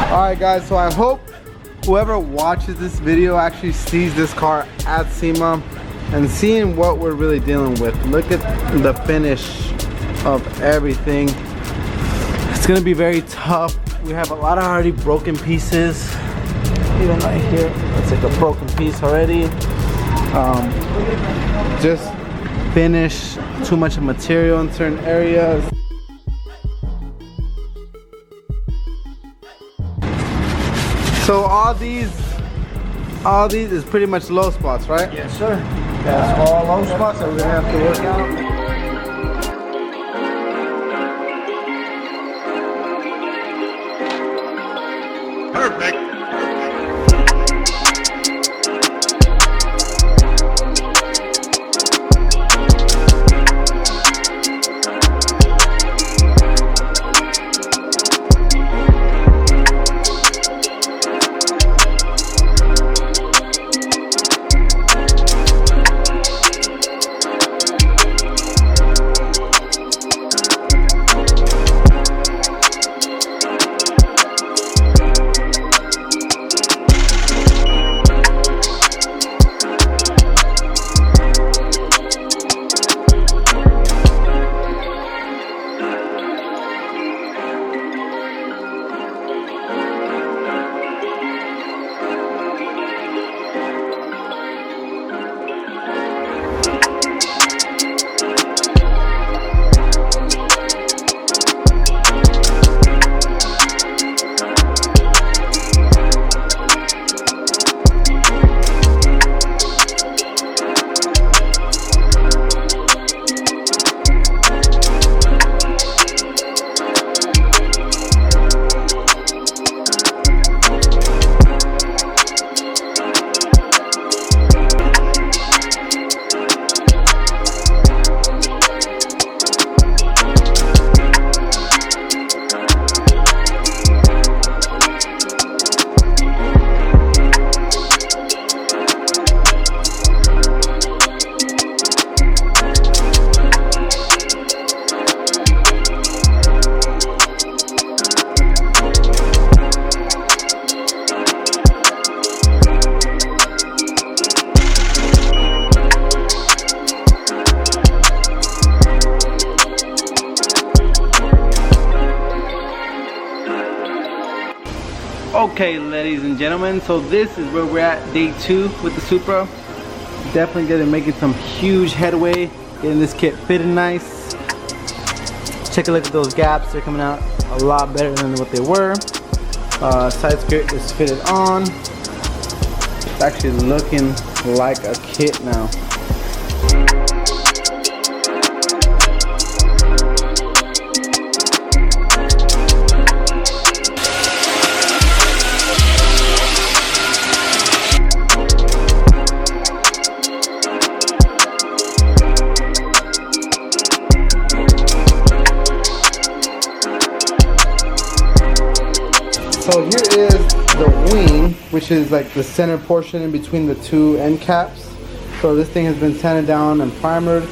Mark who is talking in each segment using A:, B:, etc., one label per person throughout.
A: Alright guys, so I hope whoever watches this video actually sees this car at SEMA and seeing what we're really dealing with. Look at the finish of everything. It's gonna be very tough. We have a lot of already broken pieces. Even right here, it's like a broken piece already. Just finish too much material in certain areas. So all these is pretty much low spots, right?
B: Yes, sir. That's all low spots that we're gonna have to work out.
C: Perfect.
A: Okay, ladies and gentlemen, so this is where we're at, day 2 with the Supra. Definitely making some huge headway, getting this kit fitted nice. Take a look at those gaps, they're coming out a lot better than what they were. Side skirt is fitted on. It's actually looking like a kit now. So here is the wing, which is like the center portion in between the two end caps. So this thing has been sanded down and primered,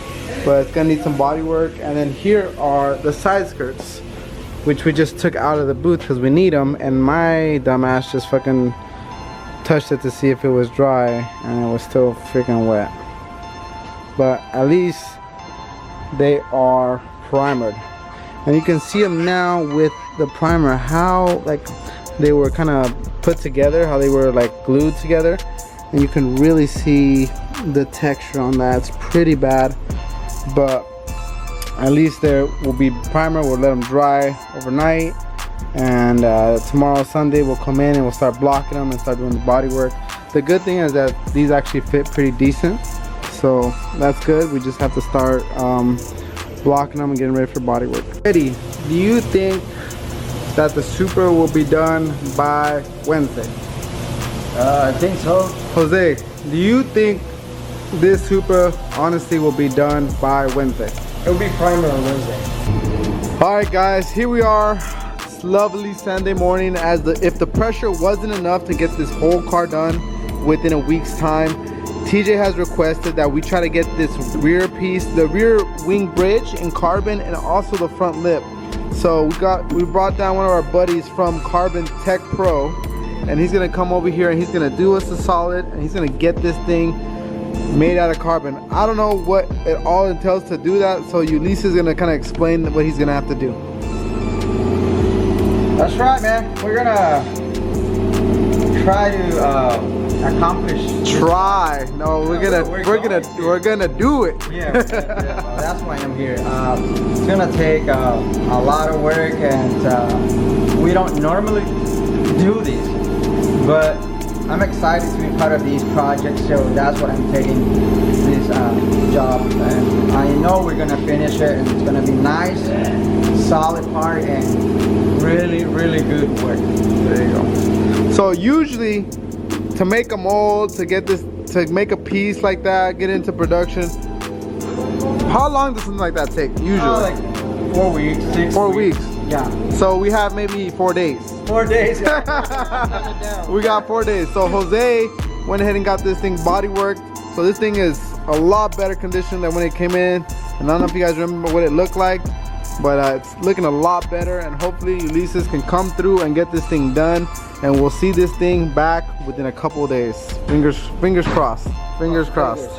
A: but it's gonna need some body work. And then here are the side skirts, which we just took out of the booth because we need them. And my dumbass just fucking touched it to see if it was dry, and it was still freaking wet. But at least they are primered, and you can see them now with the primer, how like they were kind of put together, how they were like glued together, and you can really see the texture on that. It's pretty bad, but at least there will be primer. We'll let them dry overnight, and tomorrow Sunday we'll come in and we'll start blocking them and start doing the body work. The good thing is that these actually fit pretty decent, so that's good. We just have to start blocking them and getting ready for body work. Eddie, do you think that the Supra will be done by Wednesday?
B: I think so.
A: Jose, do you think this Supra honestly will be done by Wednesday?
B: It'll be primer on Wednesday.
A: Alright guys, here we are. It's lovely Sunday morning. If the pressure wasn't enough to get this whole car done within a week's time, TJ has requested that we try to get this rear piece, the rear wing bridge in carbon, and also the front lip So we brought down one of our buddies from Carbon Tech Pro, and he's gonna come over here and he's gonna do us a solid, and he's gonna get this thing made out of carbon. I don't know what it all entails to do that, so Ulises is gonna kind of explain what he's gonna have to do.
B: That's right, man. We're gonna try to accomplish.
A: Try? No, we're gonna do it.
B: Yeah, well, that's why I'm here. It's gonna take a lot of work, and we don't normally do these, but I'm excited to be part of these projects, so that's what I'm taking this job, and I know we're gonna finish it, and it's gonna be nice, solid part, and really good work.
A: There you go. So usually, to make a mold, to make a piece like that, get into production, how long does something like that take? Usually,
B: like 4 weeks,
A: 4 weeks.
B: Yeah.
A: So we have maybe 4 days.
B: 4 days.
A: We got 4 days. So Jose went ahead and got this thing body worked. So this thing is a lot better condition than when it came in. And I don't know if you guys remember what it looked like, but it's looking a lot better. And hopefully Ulises can come through and get this thing done, and we'll see this thing back within a couple of days. Fingers crossed. Fingers crossed.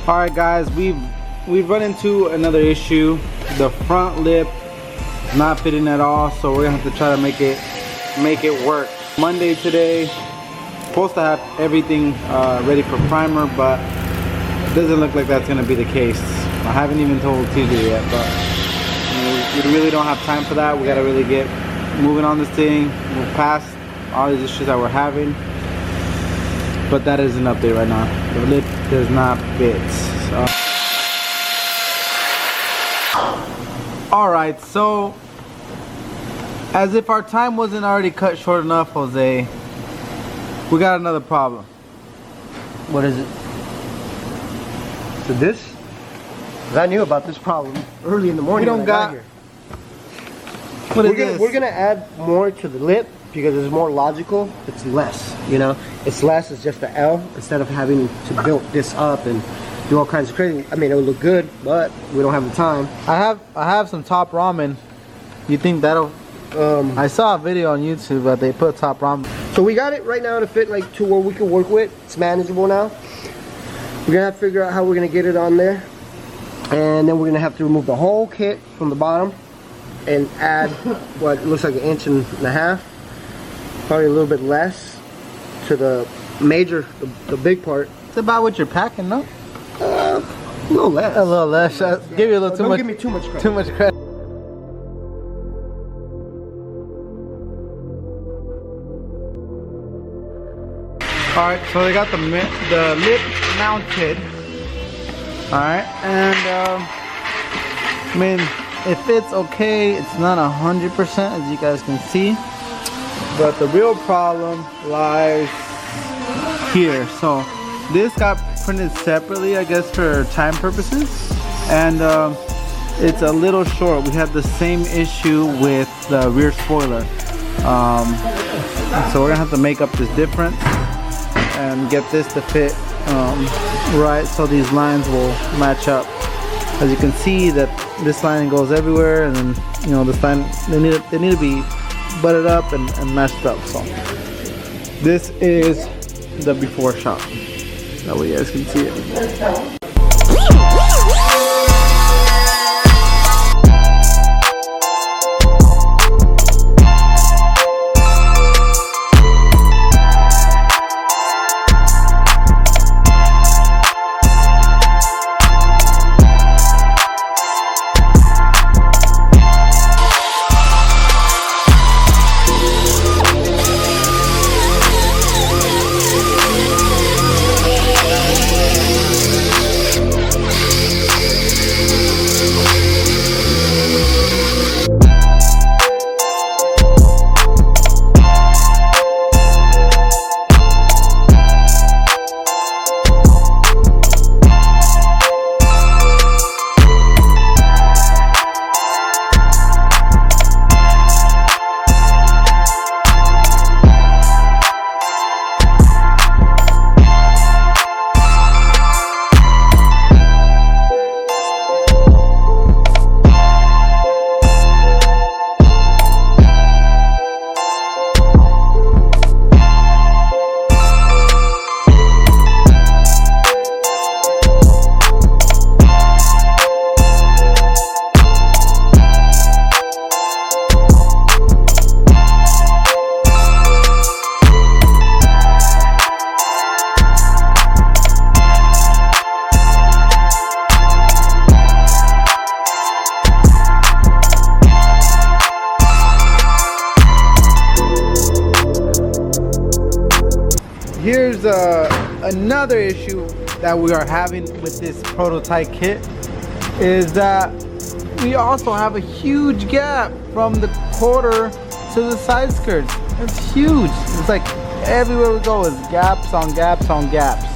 A: All right, guys, we've run into another issue. The front lip not fitting at all, so we're gonna have to try to make it work. Monday today, supposed to have everything ready for primer, but it doesn't look like that's gonna be the case. I haven't even told TJ yet, but we really don't have time for that. We gotta really get moving on this thing. We'll pass all these issues that we're having, but that is an update right now. The lip does not fit. So. Alright, so as if our time wasn't already cut short enough, Jose, we got another problem.
D: What is it? So this? 'Cause I knew about this problem early in the morning.
A: We don't
D: when I got
A: got.
D: here.
A: What is this?
D: We're gonna add more to the lip because it's more logical. It's less, you know. It's less. It's just the L instead of having to build this up and do all kinds of crazy. I mean, it would look good, but we don't have the time.
A: I have some top ramen. You think that'll? I saw a video on YouTube that they put top ramen.
D: So we got it right now to fit like to where we can work with. It's manageable now. We're gonna have to figure out how we're gonna get it on there, and then we're gonna have to remove the whole kit from the bottom and add what looks like 1.5 inches, probably a little bit less to the major, the big part.
A: It's about what you're packing, no?
D: A little less.
A: A little less. Give you a little too
D: Don't
A: much.
D: give me too much credit.
A: Too much credit. All right, so they got the lip mounted. All right, and I mean, it fits okay. It's not 100% as you guys can see, but the real problem lies here. So this got printed separately, I guess, for time purposes, and it's a little short. We had the same issue with the rear spoiler, so we're gonna have to make up this difference and get this to fit right, so these lines will match up. As you can see, that this line goes everywhere, and then this line they need to be butted up and matched up. So this is the before shot. That way you guys can see it. here's another issue that we are having with this prototype kit is that we also have a huge gap from the quarter to the side skirts. It's huge. It's like everywhere we go is gaps on gaps on gaps.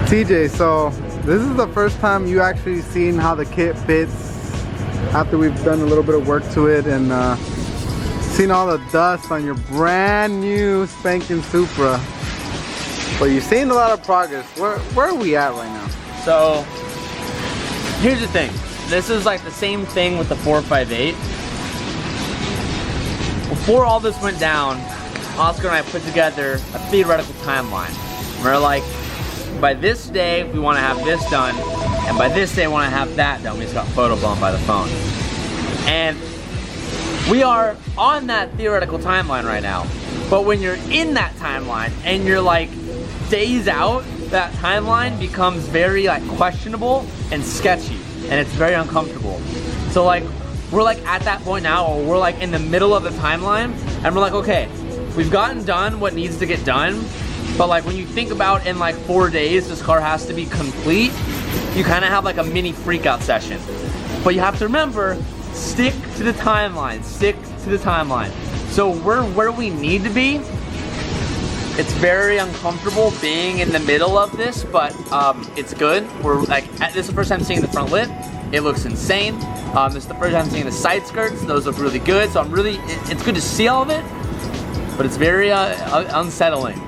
A: TJ, so this is the first time you actually seen how the kit fits after we've done a little bit of work to it and seen all the dust on your brand new spanking Supra. But you've seen a lot of progress. Where are we at right now?
E: So here's the thing. This is like the same thing with the 458. Before all this went down, Oscar and I put together a theoretical timeline. We're like, by this day we want to have this done, and by this day we want to have that done. We just got photobombed by the phone. And we are on that theoretical timeline right now. But when you're in that timeline and you're like days out, that timeline becomes very like questionable and sketchy, and it's very uncomfortable. So like we're like at that point now, or we're like in the middle of the timeline, and we're like, okay, we've gotten done what needs to get done. But like when you think about in like 4 days this car has to be complete, you kind of have like a mini freakout session. But you have to remember, stick to the timeline, stick to the timeline. So we're where we need to be. It's very uncomfortable being in the middle of this, but it's good. We're like, this is the first time seeing the front lip. It looks insane. This is the first time seeing the side skirts. Those look really good. So it's good to see all of it, but it's very unsettling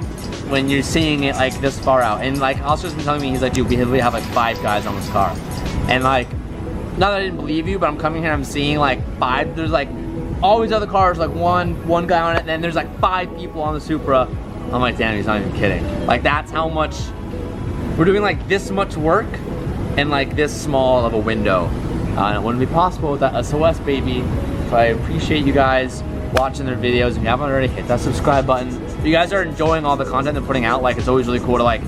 E: when you're seeing it like this far out. And like Oscar's been telling me, he's like, dude, we literally have like 5 guys on this car. And like, not that I didn't believe you, but I'm coming here and I'm seeing like 5, there's like all these other cars, like one guy on it, and then there's like 5 people on the Supra. I'm like, damn, he's not even kidding. Like that's how much, we're doing like this much work in like this small of a window. And it wouldn't be possible with that SOS baby. So I appreciate you guys watching their videos. If you haven't already, hit that subscribe button. If you guys are enjoying all the content they're putting out, like it's always really cool to like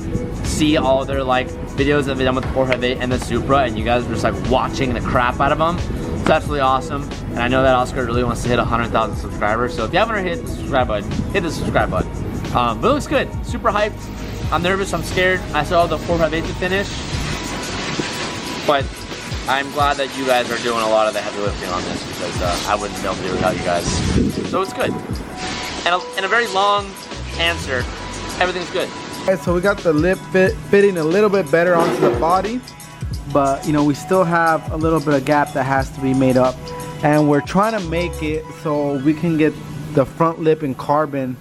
E: see all their like videos that they've done with the 458 and the Supra, and you guys are just like watching the crap out of them. So that's really awesome. And I know that Oscar really wants to hit 100,000 subscribers. So if you haven't already hit the subscribe button, hit the subscribe button. But it looks good. Super hyped. I'm nervous. I'm scared. I saw the 458 to finish, but I'm glad that you guys are doing a lot of the heavy lifting on this, because I wouldn't be able to do it without you guys. So it's good. And in a very long answer, everything's good.
A: Okay, so we got the lip fitting a little bit better onto the body, but you know, we still have a little bit of gap that has to be made up, and we're trying to make it so we can get the front lip in carbon.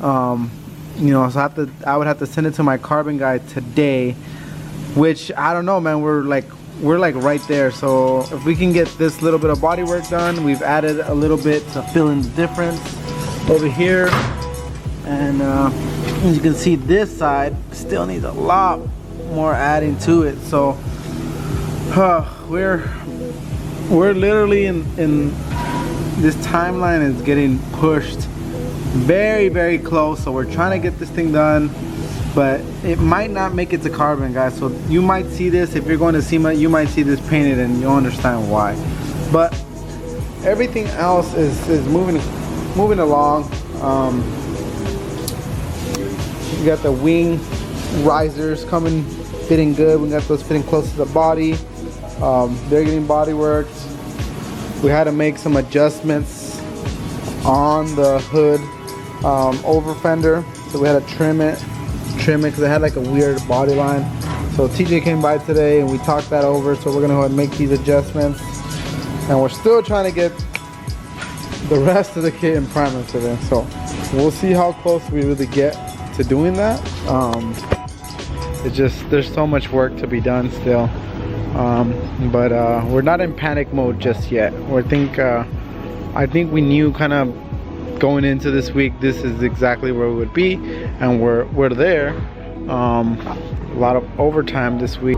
A: You know, so I would have to send it to my carbon guy today, which I don't know, man. We're like right there. So if we can get this little bit of body work done, we've added a little bit to fill in the difference over here. And as you can see, this side still needs a lot more adding to it. So we're literally in this timeline is getting pushed very, very close. So we're trying to get this thing done, but it might not make it to carbon, guys. So you might see this, if you're going to SEMA, you might see this painted and you'll understand why. But everything else is moving along. We got the wing risers coming, fitting good. We got those fitting close to the body. They're getting body worked. We had to make some adjustments on the hood over fender, so we had to trim trim it because it had like a weird body line. So TJ came by today and we talked that over, so we're gonna go ahead and make these adjustments. And we're still trying to get the rest of the kit in primer today. So we'll see how close we really get to doing that. It's just, there's so much work to be done still. But we're not in panic mode just yet. I think we knew kind of going into this week, this is exactly where we would be, and we're there. A lot of overtime this week.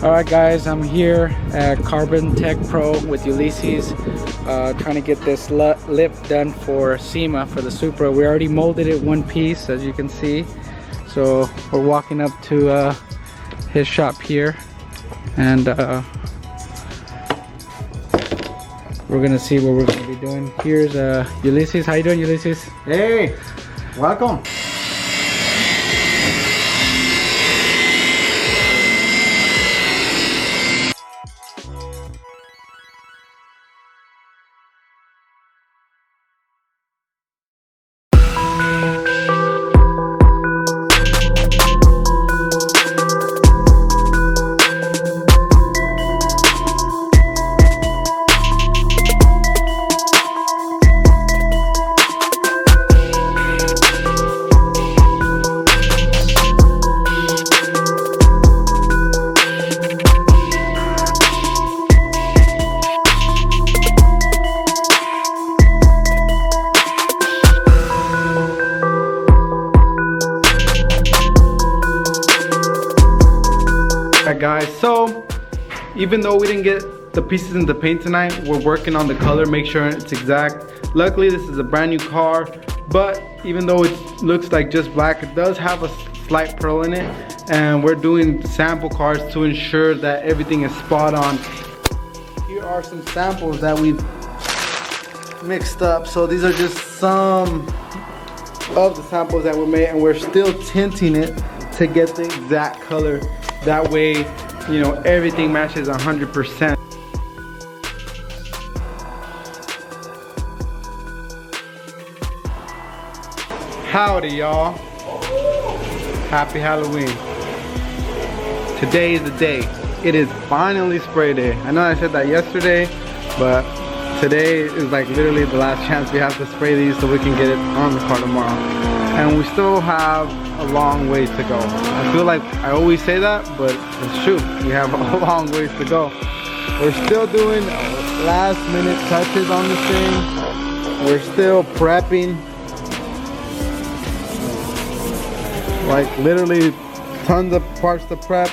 F: Alright guys, I'm here at Carbon Tech Pro with Ulises, trying to get this lip done for SEMA for the Supra. We already molded it one piece, as you can see. So we're walking up to his shop here, and we're gonna see what we're gonna be doing. Here's Ulises. How you doing, Ulises?
B: Hey, welcome.
A: Guys, so even though we didn't get the pieces into paint tonight, we're working on the color, make sure it's exact. Luckily this is a brand new car, but even though it looks like just black, it does have a slight pearl in it, and we're doing sample cars to ensure that everything is spot on. Here are some samples that we've mixed up. So these are just some of the samples that were made, and we're still tinting it to get the exact color. That way you know, everything matches 100%. Howdy, y'all. Happy Halloween. Today is the day. It is finally spray day. I know I said that yesterday, but today is like literally the last chance we have to spray these so we can get it on the car tomorrow. And we still have a long ways to go. I feel like I always say that, but it's true. We have a long ways to go. We're still doing last minute touches on this thing. We're still prepping. Like literally tons of parts to prep.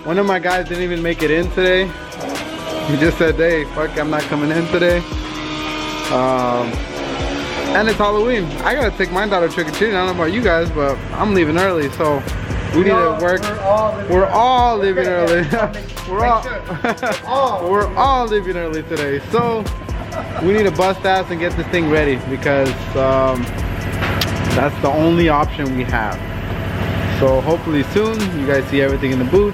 A: One of my guys didn't even make it in today. He just said, hey, fuck, I'm not coming in today. And it's Halloween. I gotta take my daughter trick-or-treating. I don't know about you guys, but I'm leaving early, so we need to work. We're all leaving early. We're all leaving early today. So we need to bust ass and get this thing ready because that's the only option we have. So hopefully soon you guys see everything in the booth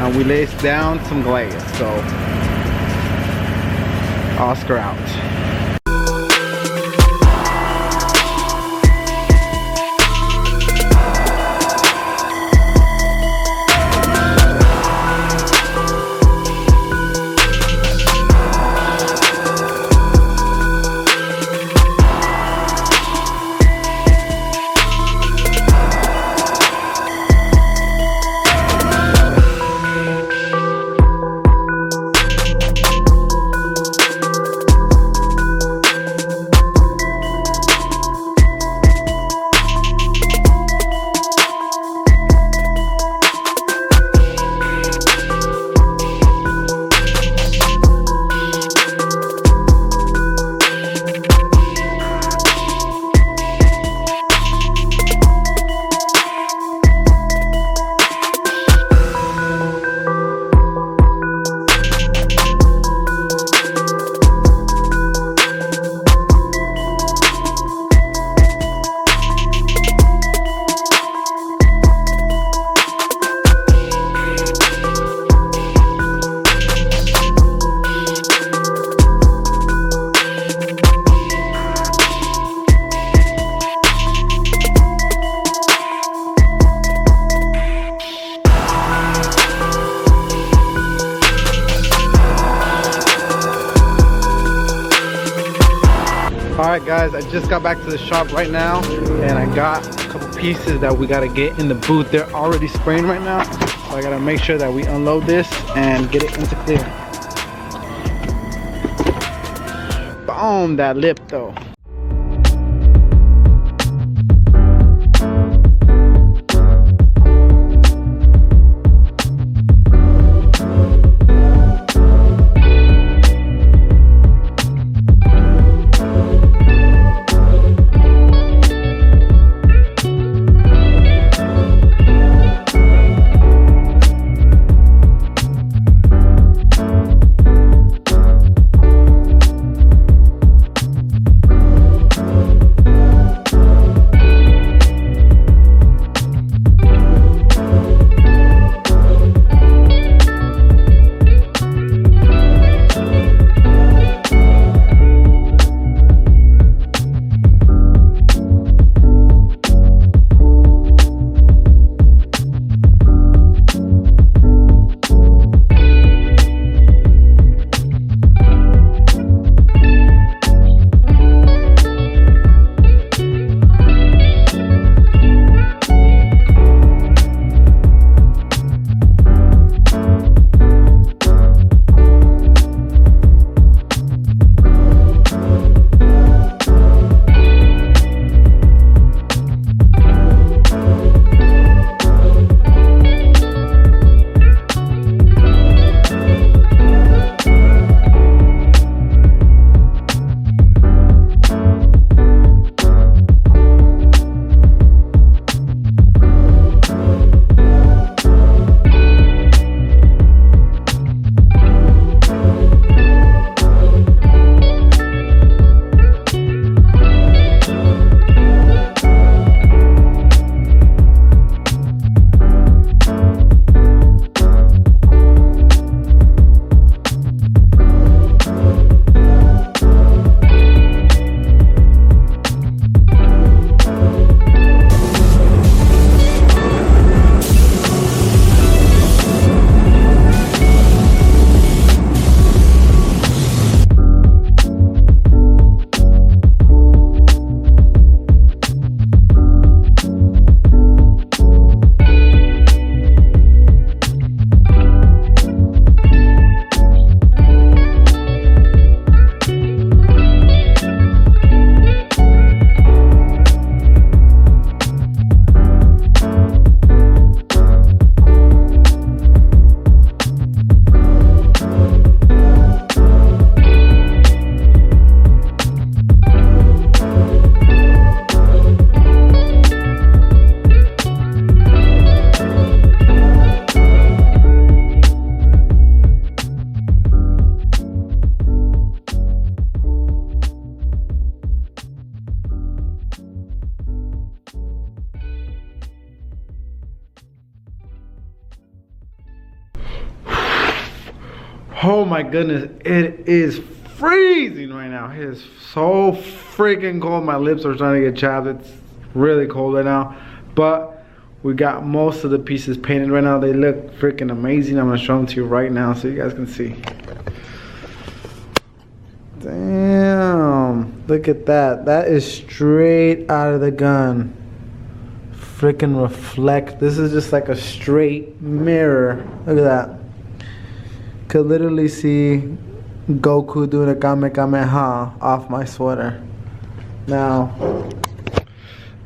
A: and we lace down some glaze. So Oscar out. Alright guys, I just got back to the shop right now and I got a couple pieces that we gotta get in the booth. They're already spraying right now, so I gotta make sure that we unload this and get it into clear. Boom, that lip though. Oh my goodness, it is freezing right now. It is so freaking cold. My lips are starting to get chapped. It's really cold right now. But we got most of the pieces painted right now. They look freaking amazing. I'm gonna show them to you right now so you guys can see. Damn, look at that. That is straight out of the gun. Freaking reflect. This is just like a straight mirror. Look at that. Could literally see Goku doing a Kamehameha off my sweater. Now,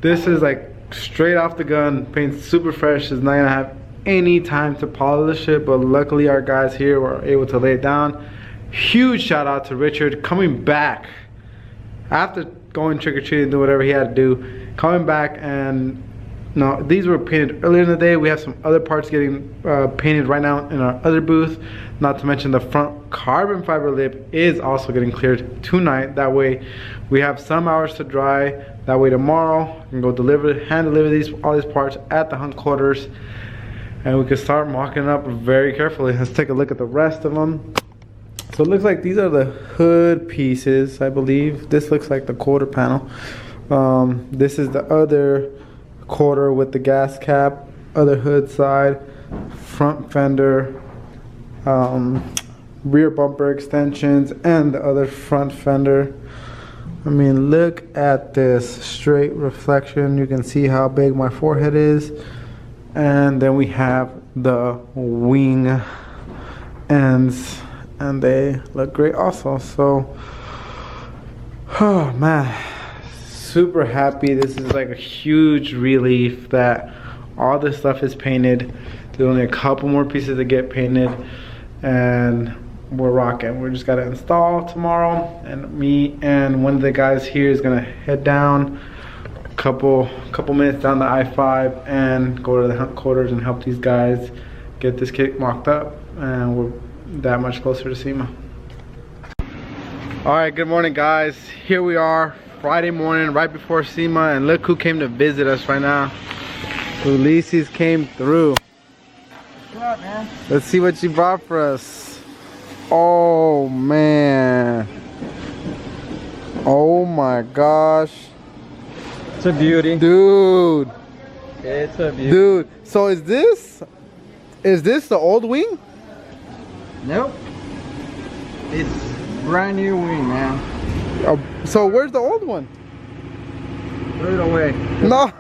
A: this is like straight off the gun. Paint's super fresh. It's not gonna have any time to polish it, but luckily our guys here were able to lay it down. Huge shout out to Richard coming back after going trick-or-treating, do whatever he had to do, coming back. And no, these were painted earlier in the day. We have some other parts getting painted right now in our other booth. Not to mention the front carbon fiber lip is also getting cleared tonight. That way we have some hours to dry. That way tomorrow we can go hand deliver all these parts at the hunt quarters, and we can start mocking it up very carefully. Let's take a look at the rest of them. So it looks like these are the hood pieces, I believe. This looks like the quarter panel. This is the other quarter with the gas cap, other hood side, front fender, rear bumper extensions, and the other front fender. I mean, look at this straight reflection. You can see how big my forehead is. And then we have the wing ends, and they look great also. So, oh man, super happy. This is like a huge relief that all this stuff is painted. There's only a couple more pieces to get painted, and we're rocking. We just gotta install tomorrow, and me and one of the guys here is gonna head down a couple minutes down the I-5 and go to the hunt quarters and help these guys get this kit mocked up, and we're that much closer to SEMA. All right, good morning guys. Here we are, Friday morning, right before SEMA, and look who came to visit us right now. Ulises came through.
B: What's up, man?
A: Let's see what you brought for us. Oh man. Oh my gosh.
B: It's a beauty.
A: Dude.
B: It's a beauty.
A: Dude, so is this the old wing?
B: Nope. It's brand new wing, man.
A: Oh, so where's the old one?
B: Throw it away.
A: No.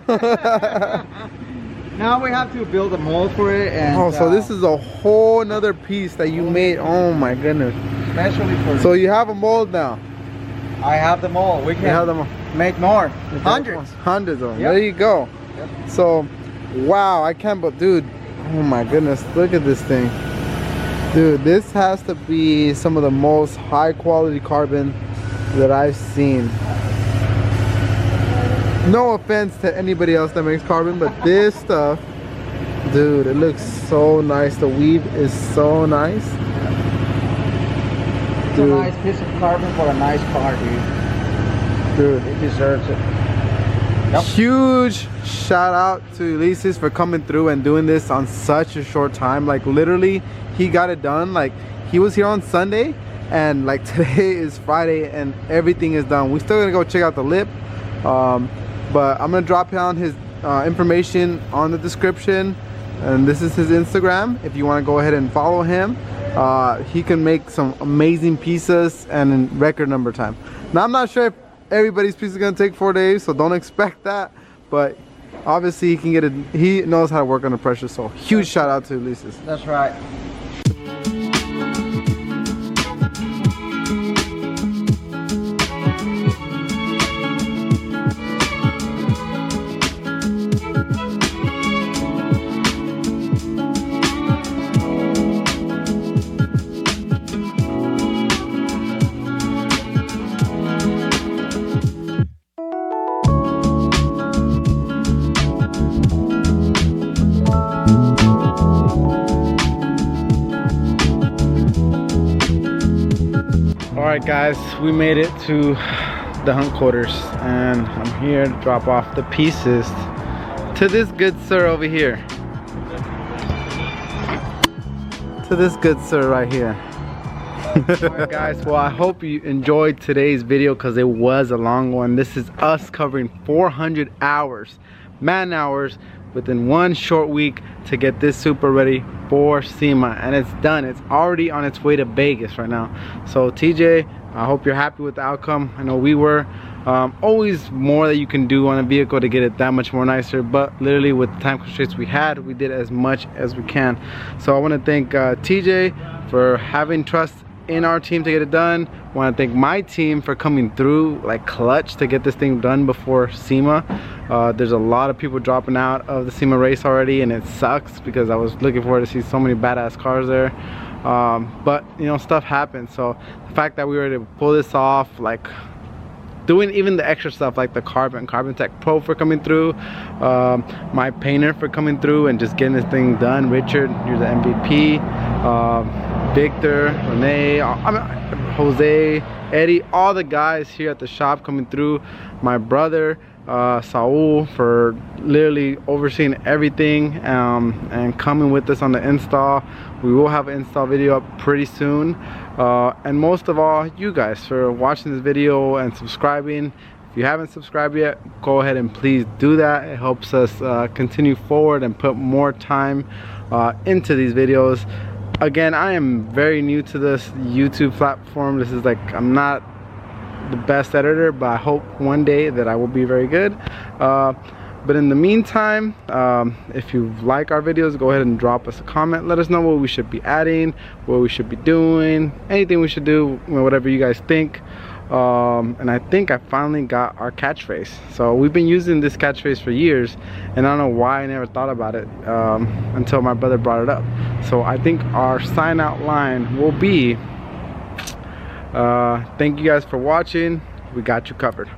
B: Now we have to build a mold for it, and
A: Oh, so this is a whole nother piece that you made. Oh my goodness.
B: especially for.
A: So you have a mold now.
B: I have them all. We can
A: have them all.
B: make more. Hundreds.
A: Hundreds of them.
B: Yep.
A: There you go.
B: Yep.
A: So, wow, I can't but dude. Oh my goodness, look at this thing. Dude, this has to be some of the most high quality carbon that I've seen. No offense to anybody else that makes carbon, but this stuff, dude, it looks so nice. The weave is so nice.
B: It's a nice piece of carbon for a nice car, dude.
A: Dude,
B: It deserves it. Yep.
A: huge shout out to Ulises for coming through and doing this on such a short time. Like literally, he got it done. Like he was here on Sunday, and like today is Friday, and everything is done. We're still gonna go check out the lip, but I'm gonna drop down his information on the description, and this is his Instagram. If you want to go ahead and follow him, he can make some amazing pieces and in record number time. Now I'm not sure if everybody's piece is gonna take 4 days, so don't expect that, but obviously he can get it. He knows how to work under pressure, so huge shout out to Ulises.
B: That's right.
A: Alright guys, we made it to the hunt quarters, and I'm here to drop off the pieces to this good sir over here. To this good sir right here. Alright guys, well I hope you enjoyed today's video because it was a long one. This is us covering 400 hours, man hours, within one short week to get this Supra ready for SEMA, and it's done. It's already on its way to Vegas right now. So TJ, I hope you're happy with the outcome. I know we were. Always more that you can do on a vehicle to get it that much more nicer, but literally with the time constraints we had, we did as much as we can. So I want to thank TJ for having trust in our team to get it done. I want to thank my team for coming through like clutch to get this thing done before SEMA. There's a lot of people dropping out of the SEMA race already, and it sucks because I was looking forward to see so many badass cars there. But you know, stuff happens. So the fact that we were able to pull this off, like doing even the extra stuff like the Carbon Tech Pro for coming through, my painter for coming through and just getting this thing done. Richard, you're the MVP. Victor, Renee, Jose, Eddie, all the guys here at the shop coming through. My brother, Saul, for literally overseeing everything and coming with us on the install. We will have an install video up pretty soon. And most of all, you guys for watching this video and subscribing. If you haven't subscribed yet, go ahead and please do that. It helps us continue forward and put more time into these videos. Again, I am very new to this YouTube platform. This is like, I'm not the best editor, but I hope one day that I will be very good. But in the meantime, if you like our videos, go ahead and drop us a comment. Let us know what we should be adding, what we should be doing, anything we should do, whatever you guys think. And I think I finally got our catchphrase. So we've been using this catchphrase for years, and I don't know why I never thought about it until my brother brought it up. So I think our sign out line will be, thank you guys for watching. We got you covered.